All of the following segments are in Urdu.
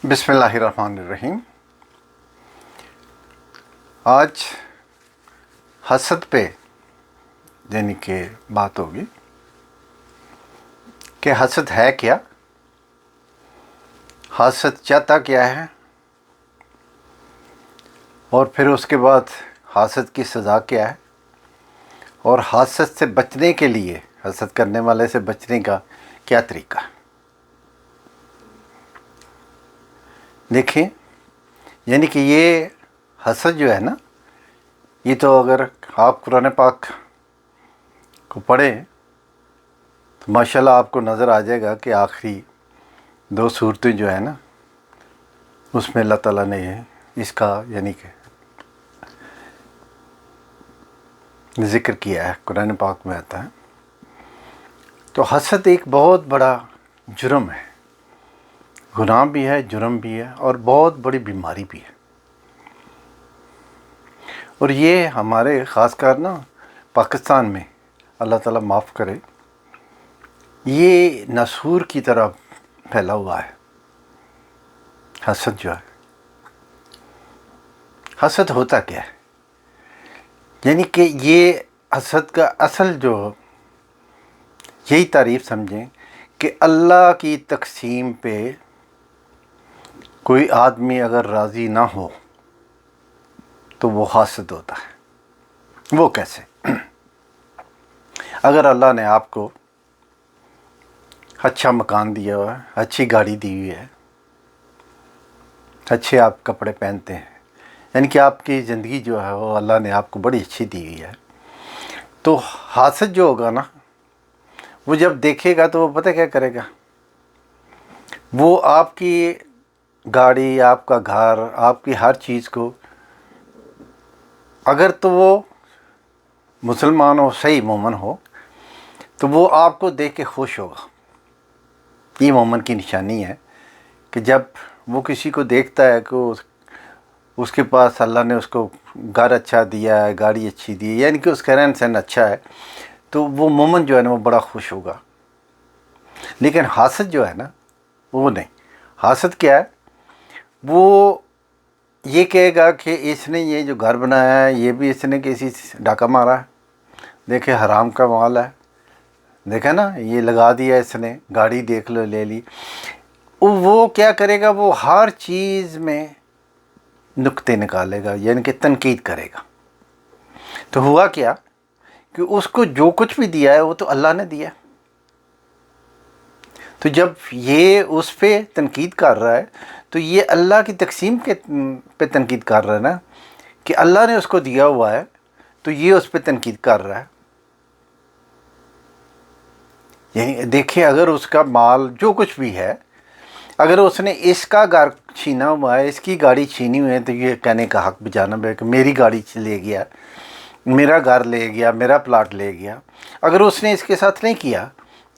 بسم اللہ الرحمن الرحیم۔ آج حسد پہ یعنی کہ بات ہوگی کہ حسد ہے کیا، حسد چاہتا کیا ہے، اور پھر اس کے بعد حسد کی سزا کیا ہے، اور حسد سے بچنے کے لیے، حسد کرنے والے سے بچنے کا کیا طریقہ ہے۔ دیکھیں، یعنی کہ یہ حسد جو ہے نا، یہ تو اگر آپ قرآن پاک کو پڑھیں تو ماشاءاللہ آپ کو نظر آ جائے گا کہ آخری 2 صورتیں جو ہیں نا، اس میں اللہ تعالیٰ نے اس کا یعنی کہ ذکر کیا ہے، قرآن پاک میں آتا ہے۔ تو حسد ایک بہت بڑا جرم ہے، گناہ بھی ہے، جرم بھی ہے، اور بہت بڑی بیماری بھی ہے۔ اور یہ ہمارے خاص کر نا پاکستان میں، اللہ تعالیٰ معاف کرے، یہ نسور کی طرح پھیلا ہوا ہے حسد جو ہے۔ حسد ہوتا کیا ہے؟ یعنی کہ یہ حسد کا اصل جو یہی تعریف سمجھیں کہ اللہ کی تقسیم پہ کوئی آدمی اگر راضی نہ ہو تو وہ حاسد ہوتا ہے۔ وہ کیسے؟ اگر اللہ نے آپ کو اچھا مکان دیا ہوا ہے، اچھی گاڑی دی ہوئی ہے، اچھے آپ کپڑے پہنتے ہیں، یعنی کہ آپ کی زندگی جو ہے وہ اللہ نے آپ کو بڑی اچھی دی ہوئی ہے، تو حاسد جو ہوگا نا، وہ جب دیکھے گا تو وہ پتہ کیا کرے گا؟ وہ آپ کی گاڑی، آپ کا گھر، آپ کی ہر چیز کو، اگر تو وہ مسلمان ہو، صحیح مومن ہو، تو وہ آپ کو دیکھ کے خوش ہوگا۔ یہ مومن کی نشانی ہے کہ جب وہ کسی کو دیکھتا ہے کہ اس کے پاس اللہ نے اس کو گھر اچھا دیا ہے، گاڑی اچھی دی ہے، یعنی کہ اس کا رہن سہن اچھا ہے، تو وہ مومن جو ہے نا وہ بڑا خوش ہوگا۔ لیکن حاسد جو ہے نا وہ نہیں۔ حاسد کیا ہے؟ وہ یہ کہے گا کہ اس نے یہ جو گھر بنایا ہے، یہ بھی اس نے کسی سے ڈاکہ مارا ہے، دیکھے حرام کا مال ہے، دیکھا نا یہ لگا دیا اس نے، گاڑی دیکھ لو لے لی۔ وہ کیا کرے گا؟ وہ ہر چیز میں نکتے نکالے گا، یعنی کہ تنقید کرے گا۔ تو ہوا کیا کہ اس کو جو کچھ بھی دیا ہے وہ تو اللہ نے دیا ہے۔ تو جب یہ اس پہ تنقید کر رہا ہے تو یہ اللہ کی تقسیم کے پہ تنقید کر رہا ہے نا، کہ اللہ نے اس کو دیا ہوا ہے تو یہ اس پہ تنقید کر رہا ہے۔ یعنی دیکھیں، اگر اس کا مال جو کچھ بھی ہے، اگر اس نے اس کا گھر چھینا ہوا ہے، اس کی گاڑی چھینی ہوئی ہے، تو یہ کہنے کا حق بجانب ہے کہ میری گاڑی لے گیا، میرا گھر لے گیا، میرا پلاٹ لے گیا۔ اگر اس نے اس کے ساتھ نہیں کیا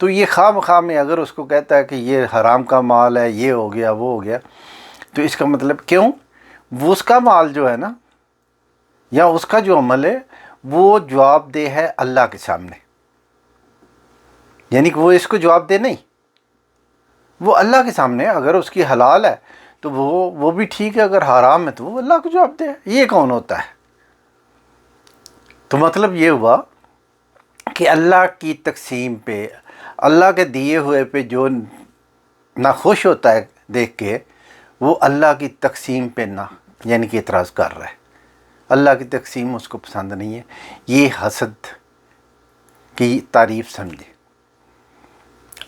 تو یہ خواہ مخواہ میں اگر اس کو کہتا ہے کہ یہ حرام کا مال ہے، یہ ہو گیا، وہ ہو گیا، تو اس کا مطلب کیوں؟ وہ اس کا مال جو ہے نا، یا اس کا جو عمل ہے، وہ جواب دہ ہے اللہ کے سامنے۔ یعنی کہ وہ اس کو جواب دہ نہیں، وہ اللہ کے سامنے۔ اگر اس کی حلال ہے تو وہ بھی ٹھیک ہے، اگر حرام ہے تو وہ اللہ کو جواب دے۔ یہ کون ہوتا ہے؟ تو مطلب یہ ہوا کہ اللہ کی تقسیم پہ، اللہ کے دیے ہوئے پہ جو ناخوش ہوتا ہے دیکھ کے، وہ اللہ کی تقسیم پہ نہ یعنی کہ اعتراض کر رہا ہے۔ اللہ کی تقسیم اس کو پسند نہیں ہے۔ یہ حسد کی تعریف سمجھے۔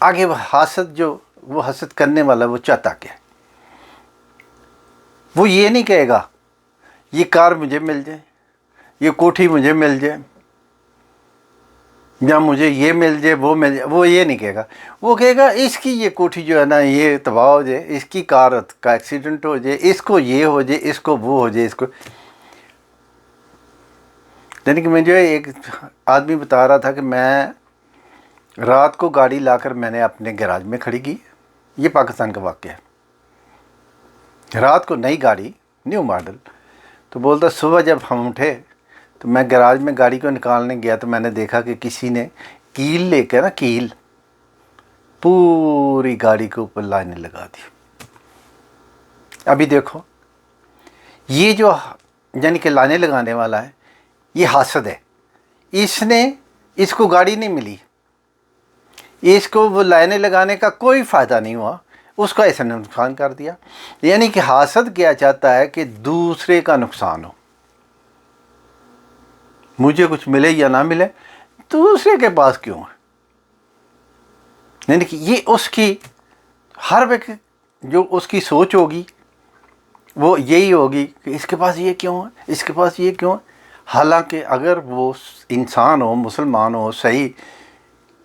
آگے وہ حسد جو وہ حسد کرنے والا وہ چاہتا کیا ہے؟ وہ یہ نہیں کہے گا یہ کار مجھے مل جائے، یہ کوٹھی مجھے مل جائے، یا مجھے یہ مل جائے، وہ مل جائے۔ وہ یہ نہیں کہے گا۔ وہ کہے گا اس کی یہ کوٹھی جو ہے نا یہ تباہ ہو جائے، اس کی کار کا ایکسیڈنٹ ہو جائے، اس کو یہ ہو جائے، اس کو وہ ہو جائے، اس کو۔ یعنی کہ میں جو ایک آدمی بتا رہا تھا کہ میں رات کو گاڑی لا کر میں نے اپنے گیراج میں کھڑی کی، یہ پاکستان کا واقعہ ہے۔ رات کو نئی گاڑی، نیو ماڈل، تو بولتا صبح جب ہم اٹھے تو میں گیراج میں گاڑی کو نکالنے گیا تو میں نے دیکھا کہ کسی نے کیل لے کے نا، کیل پوری گاڑی کے اوپر لائنیں لگا دی۔ ابھی دیکھو یہ جو یعنی کہ لانے لگانے والا ہے یہ حاسد ہے، اس کو گاڑی نہیں ملی، اس کو وہ لانے لگانے کا کوئی فائدہ نہیں ہوا، اس کا ایسا نقصان کر دیا۔ یعنی کہ حاسد کیا چاہتا ہے کہ دوسرے کا نقصان ہو، مجھے کچھ ملے یا نہ ملے دوسرے کے پاس کیوں ہے۔ یعنی کہ یہ اس کی ہر وقت جو اس کی سوچ ہوگی وہ یہی ہوگی کہ اس کے پاس یہ کیوں ہے، اس کے پاس یہ کیوں ہے۔ حالانکہ اگر وہ انسان ہو، مسلمان ہو صحیح،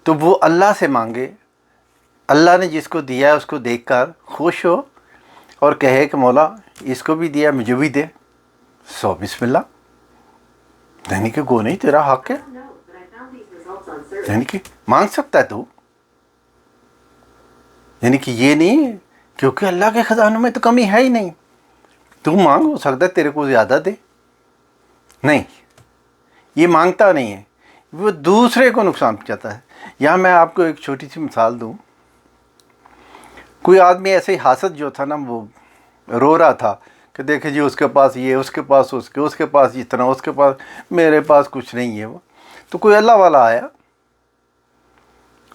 تو وہ اللہ سے مانگے، اللہ نے جس کو دیا ہے اس کو دیکھ کر خوش ہو اور کہے کہ مولا اس کو بھی دیا مجھے بھی دے، سو بسم اللہ، یعنی کہ گو نہیں تیرا حق ہے، یعنی کہ مانگ سکتا ہے تو، یعنی کہ یہ نہیں کیونکہ اللہ کے خزانوں میں تو کمی ہے ہی نہیں، تو مانگ، ہو سکتا ہے تیرے کو زیادہ دے، نہیں، یہ مانگتا نہیں ہے، وہ دوسرے کو نقصان پہنچاتا ہے۔ یہاں میں آپ کو ایک چھوٹی سی مثال دوں، کوئی آدمی ایسے ہی حاسد جو تھا نا، وہ رو رہا تھا کہ دیکھیں جی اس کے پاس یہ، اس کے پاس اس کے پاس اتنا، اس کے پاس، میرے پاس کچھ نہیں ہے۔ وہ تو کوئی اللہ والا آیا،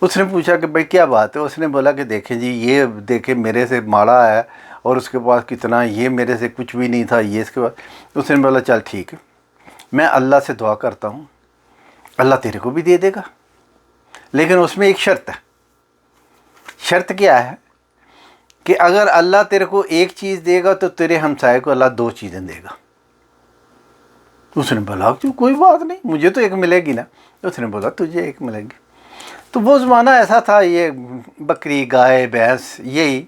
اس نے پوچھا کہ بھائی کیا بات ہے؟ اس نے بولا کہ دیکھیں جی یہ دیکھیں میرے سے ماڑا ہے اور اس کے پاس کتنا، یہ میرے سے کچھ بھی نہیں تھا، یہ اس کے پاس۔ اس نے بولا چل ٹھیک ہے، میں اللہ سے دعا کرتا ہوں، اللہ تیرے کو بھی دے دے گا، لیکن اس میں ایک شرط ہے۔ شرط کیا ہے کہ اگر اللہ تیرے کو ایک چیز دے گا تو تیرے ہمسائے کو اللہ 2 چیزیں دے گا۔ اس نے بولا کہ کوئی بات نہیں، مجھے تو ایک ملے گی نا۔ اس نے بولا تجھے ایک ملے گی۔ تو وہ زمانہ ایسا تھا، یہ بکری، گائے، بھینس یہی۔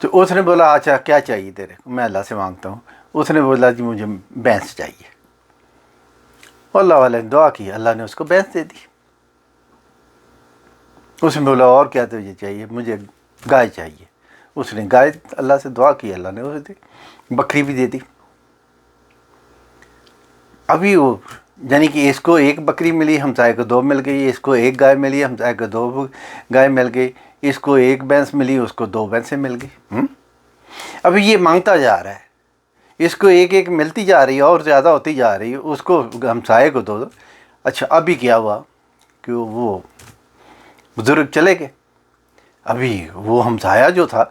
تو اس نے بولا اچھا کیا چاہیے تیرے کو؟ میں اللہ سے مانگتا ہوں۔ اس نے بولا جی مجھے بھینس چاہیے۔ اللہ والے نے دعا کی، اللہ نے اس کو بھینس دے دی۔ اس نے بولا اور کیا تجھے چاہیے؟ مجھے گائے چاہیے۔ اس نے گائے، اللہ سے دعا کی، اللہ نے اسے دی، بکری بھی دے دی۔ ابھی وہ یعنی کہ اس کو ایک بکری ملی، ہمسائے کو 2 مل گئی، اس کو ایک گائے ملی، ہمسائے کو 2 گائے مل گئی، اس کو ایک بھینس ملی، اس کو 2 بھینسیں مل گئی۔ ابھی یہ مانگتا جا رہا ہے، اس کو ایک ایک ملتی جا رہی ہے اور زیادہ ہوتی جا رہی ہے، اس کو ہمسائے کو 2۔ اچھا ابھی کیا ہوا کہ وہ بزرگ چلے گئے۔ ابھی وہ ہمسایہ جو تھا،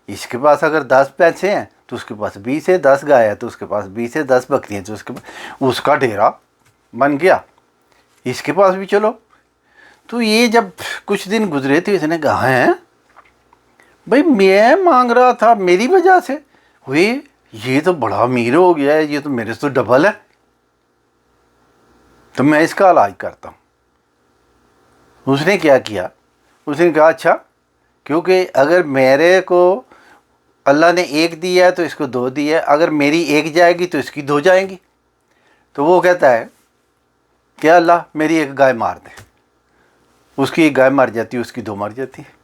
اس کے پاس اگر 10 پیسے ہیں تو اس کے پاس 20 ہے، 10 گائے ہے تو اس کے پاس 20 ہے، 10 بکری ہیں تو اس کا ڈیرا بن گیا، اس کے پاس بھی چلو۔ تو یہ جب کچھ دن گزرے تو اس نے کہا ہے بھائی میں مانگ رہا تھا میری وجہ سے ہوئی، یہ تو بڑا امیر ہو گیا ہے، یہ تو میرے سے تو ڈبل ہے، تو میں اس کا علاج کرتا ہوں۔ اس نے کیا کیا؟ اس نے کہا اچھا کیونکہ اگر میرے کو اللہ نے 1 دیا ہے تو اس کو 2 دیا ہے، اگر میری 1 جائے گی تو اس کی 2 جائیں گی۔ تو وہ کہتا ہے کہ اللہ میری 1 گائے مار دے، اس کی 1 گائے مر جاتی ہے، اس کی 2 مر جاتی ہے۔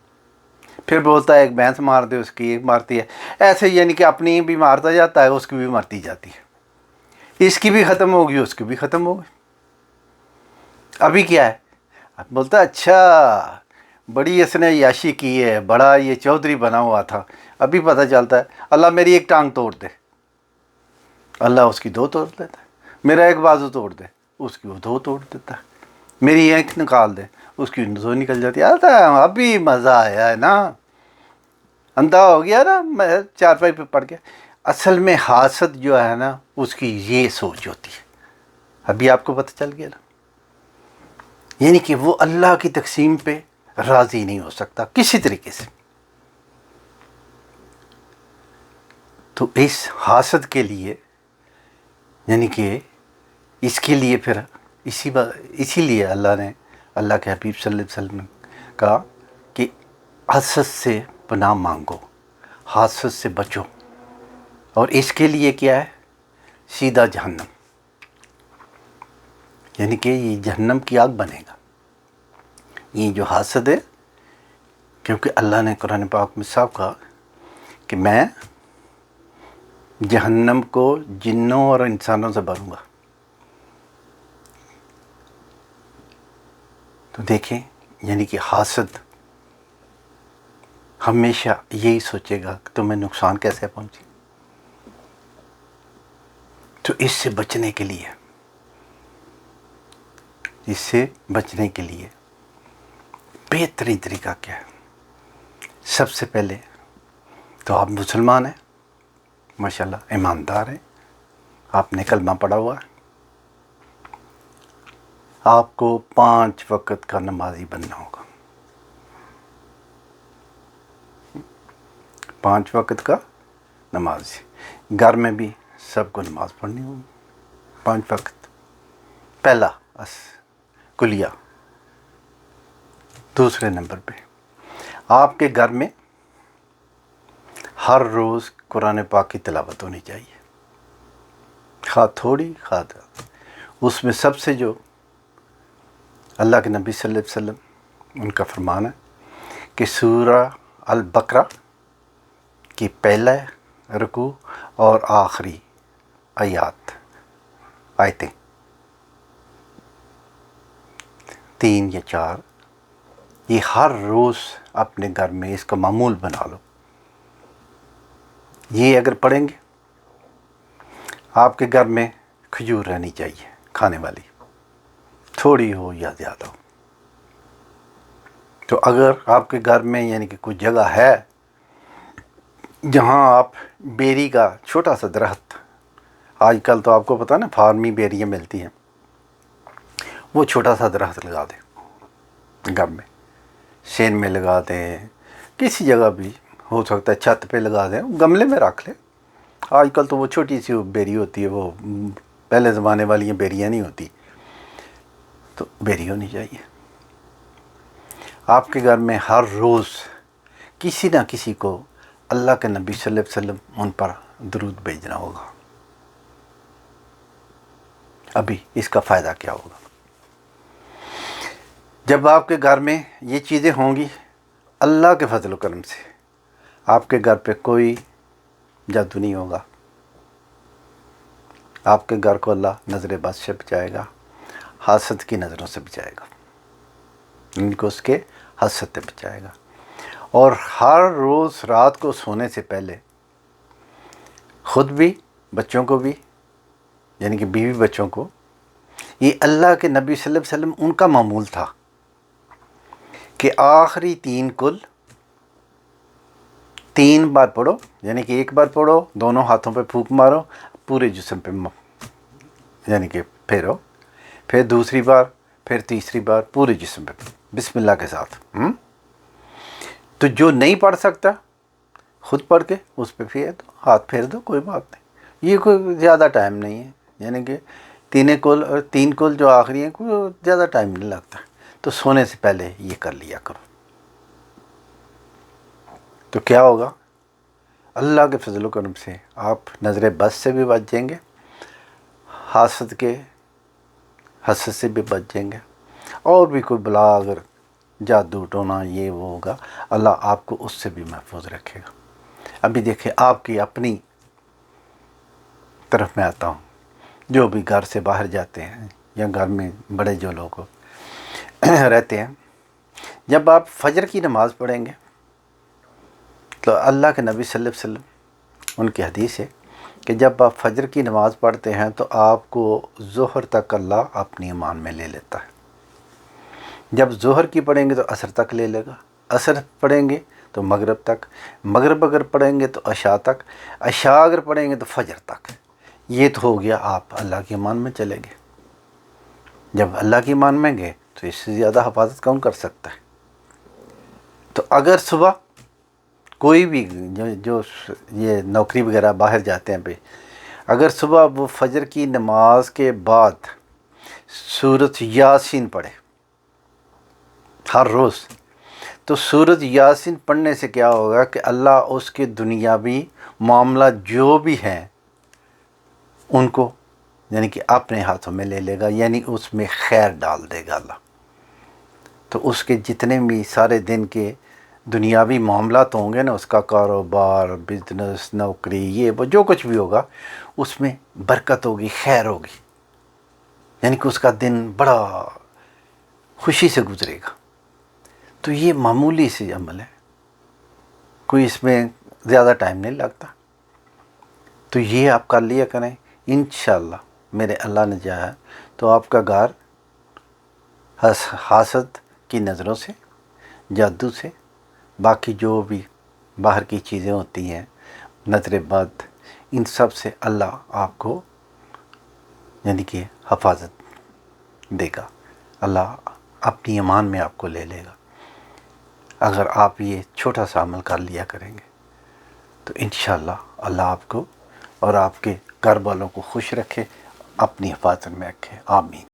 پھر بولتا ہے 1 بھینس مار دے، اس کی 1 مارتی ہے، ایسے یعنی کہ اپنی بھی مارتا جاتا ہے، اس کی بھی مرتی جاتی ہے، اس کی بھی ختم ہوگی، اس کی بھی ختم ہوگی۔ ابھی کیا ہے؟ اب بولتا ہے اچھا بڑی اس نے عیاشی کی ہے، بڑا یہ چودھری بنا ہوا تھا۔ ابھی پتہ چلتا ہے اللہ میری 1 ٹانگ توڑ دے، اللہ اس کی 2 توڑ دیتا ہے۔ میرا 1 بازو توڑ دے، اس کی وہ 2 توڑ دیتا ہے۔ میری 1 نکال دے، اس کی 2 نکل جاتی ہے۔ ابھی مزہ آیا ہے نا، اندھا ہو گیا نا، میں چارپائی پہ پڑ گیا۔ اصل میں حاسد جو ہے نا اس کی یہ سوچ ہوتی ہے۔ ابھی آپ کو پتہ چل گیا نا، یعنی کہ وہ اللہ کی تقسیم پہ راضی نہیں ہو سکتا کسی طریقے سے۔ تو اس حاسد کے لیے یعنی کہ اس کے لیے پھر اسی لیے اللہ نے، اللہ کے حبیب صلی اللہ علیہ وسلم نے کہا کہ حسد سے پناہ مانگو، حاسد سے بچو، اور اس کے لیے کیا ہے؟ سیدھا جہنم، یعنی کہ یہ جہنم کی آگ بنے گا یہ جو حاسد ہے، کیونکہ اللہ نے قرآن پاک میں صاف کہا کہ میں جہنم کو جنوں اور انسانوں سے بھروں گا۔ تو دیکھیں یعنی کہ حاسد ہمیشہ یہی سوچے گا کہ تمہیں نقصان کیسے پہنچے. تو اس سے بچنے کے لیے بہترین طریقہ کیا ہے؟ سب سے پہلے تو آپ مسلمان ہیں، ماشاءاللہ ایماندار ہیں، آپ نے کلمہ پڑھا ہوا ہے، آپ کو 5 وقت کا نمازی بننا ہوگا. 5 وقت کا نمازی، گھر میں بھی سب کو نماز پڑھنی ہوگی 5 وقت. پہلا کلیہ. دوسرے نمبر پہ آپ کے گھر میں ہر روز قرآن پاک کی تلاوت ہونی چاہیے، خواہ تھوڑی خواہ زیادہ. اس میں سب سے جو اللہ کے نبی صلی اللہ علیہ وسلم ان کا فرمان ہے کہ سورہ البقرہ کی پہلا رکوع اور آخری آیتیں 3 یا 4 یہ ہر روز اپنے گھر میں اس کا معمول بنا لو. یہ اگر پڑھیں گے، آپ کے گھر میں کھجور رہنی چاہیے کھانے والی، تھوڑی ہو یا زیادہ ہو. تو اگر آپ کے گھر میں یعنی کہ کوئی جگہ ہے جہاں آپ بیری کا چھوٹا سا درخت، آج کل تو آپ کو پتہ نا فارمی بیریاں ملتی ہیں، وہ چھوٹا سا درخت لگا دیں گھر میں، شین میں لگا دیں، کسی جگہ بھی ہو سکتا ہے، چھت پہ لگا دیں، گملے میں رکھ لیں. آج کل تو وہ چھوٹی سی بیری ہوتی ہے، وہ پہلے زمانے والی بیریاں نہیں ہوتی، تو بیری ہونی چاہیے. آپ کے گھر میں ہر روز کسی نہ کسی کو اللہ کے نبی صلی اللہ علیہ وسلم ان پر درود بھیجنا ہوگا. ابھی اس کا فائدہ کیا ہوگا؟ جب آپ کے گھر میں یہ چیزیں ہوں گی، اللہ کے فضل و کرم سے آپ کے گھر پہ کوئی جادو نہیں ہوگا. آپ کے گھر کو اللہ نظر بد سے بچائے گا، حسد کی نظروں سے بچائے گا، ان کو اس کے حسد سے بچائے گا. اور ہر روز رات کو سونے سے پہلے خود بھی، بچوں کو بھی، یعنی کہ بیوی بچوں کو، یہ اللہ کے نبی صلی اللہ علیہ وسلم ان کا معمول تھا کہ آخری 3 کل 3 بار پڑھو، یعنی کہ 1 بار پڑھو، دونوں ہاتھوں پہ پھونک مارو، پورے جسم پہ یعنی کہ پھیرو، پھر دوسری بار، پھر تیسری بار پورے جسم پہ بسم اللہ کے ساتھ. تو جو نہیں پڑھ سکتا خود پڑھ کے اس پہ پھیر دو، ہاتھ پھیر دو، کوئی بات نہیں. یہ کوئی زیادہ ٹائم نہیں ہے، یعنی کہ 3 کل جو آخری ہیں کوئی زیادہ ٹائم نہیں لگتا. تو سونے سے پہلے یہ کر لیا کرو. تو کیا ہوگا؟ اللہ کے فضل و کرم سے آپ نظر بد سے بھی بچ جائیں گے، حسد سے بھی بچ جائیں گے، اور بھی کوئی بلا اگر جادو ٹونا یہ وہ ہوگا، اللہ آپ کو اس سے بھی محفوظ رکھے گا. ابھی دیکھیں، آپ کی اپنی طرف میں آتا ہوں، جو بھی گھر سے باہر جاتے ہیں یا گھر میں بڑے جو لوگ رہتے ہیں، جب آپ فجر کی نماز پڑھیں گے تو اللہ کے نبی صلی اللہ علیہ وسلم ان کی حدیث ہے کہ جب آپ فجر کی نماز پڑھتے ہیں تو آپ کو ظہر تک اللہ اپنی امان میں لے لیتا ہے. جب ظہر کی پڑھیں گے تو عصر تک لے لے گا، عصر پڑھیں گے تو مغرب تک، مغرب اگر پڑھیں گے تو عشاء تک، عشاء اگر پڑھیں گے تو فجر تک. یہ تو ہو گیا، آپ اللہ کی امان میں چلے گئے. جب اللہ کی امان میں گئے تو اس سے زیادہ حفاظت کون کر سکتا ہے؟ تو اگر صبح کوئی بھی جو یہ نوکری وغیرہ باہر جاتے ہیں اگر صبح وہ فجر کی نماز کے بعد سورۃ یاسین پڑھے ہر روز، تو سورۃ یاسین پڑھنے سے کیا ہوگا کہ اللہ اس کے دنیاوی معاملات جو بھی ہیں ان کو یعنی کہ اپنے ہاتھوں میں لے لے گا، یعنی اس میں خیر ڈال دے گا اللہ. تو اس کے جتنے بھی سارے دن کے دنیاوی معاملات ہوں گے نا، اس کا کاروبار، بزنس، نوکری، یہ وہ جو کچھ بھی ہوگا، اس میں برکت ہوگی، خیر ہوگی، یعنی کہ اس کا دن بڑا خوشی سے گزرے گا. تو یہ معمولی سی عمل ہے، کوئی اس میں زیادہ ٹائم نہیں لگتا. تو یہ آپ کر لیا کریں. انشاءاللہ میرے اللہ نے چاہا تو آپ کا گھر حاسد کی نظروں سے، جادو سے، باقی جو بھی باہر کی چیزیں ہوتی ہیں، نظر بد، ان سب سے اللہ آپ کو یعنی کہ حفاظت دے گا. اللہ اپنی امان میں آپ کو لے لے گا اگر آپ یہ چھوٹا سا عمل کر لیا کریں گے. تو انشاءاللہ اللہ آپ کو اور آپ کے گھر والوں کو خوش رکھے، اپنی حفاظت میں رکھے. آمین.